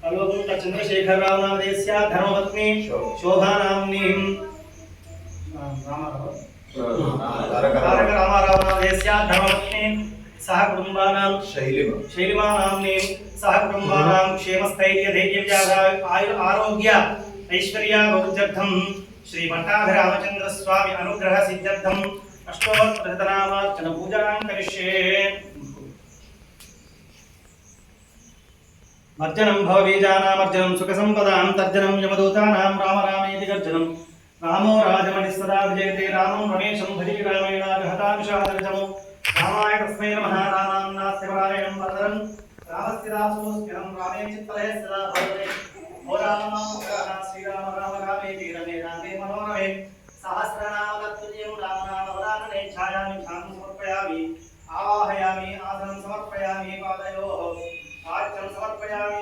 कल्वकुंट चंद्रशेखर राव नामधेयस्य धर्मपत्नी शोभा नाम्नीं तारक रामाराव नामधेयस्य धर्मपत्नी सह कुटुंबानां शैलिमा नाम्नीं सह कुटुंबानां क्षेमस्थैर्य धैर्य आरोग्य ऐश्वर्याभिवृद्ध्यर्थं श्री भट्टाधर रामचंद्र स्वामी अनुग्रह सिद्ध्यर्थं अष्टोत्तरनामार्चन पूजां करिष्ये। मर्जनं भवबीजानामर्जनं सुखसंपदां तर्जनं यमदूतानां राम रामेति गर्जनं रामो राजमणिः विजयते रामं रमेशं भजे रामेणाहतामिषादर्जमो रामाय तस्मै नमः। रामान्नास्य परायणं वरदं रामस्य दासोऽस्म्यहं रामे चित्तलये सदा भवते। ओ राम श्रीराम राम रामेति रमे रामे मनोरमे सहस्रनाम तत्तुल्यं राम नाम वदानने छायामि ध्यानं समर्पयामि आवाहयामि आसनं समर्पयामि पादयोः आर्चन समर्पयामि।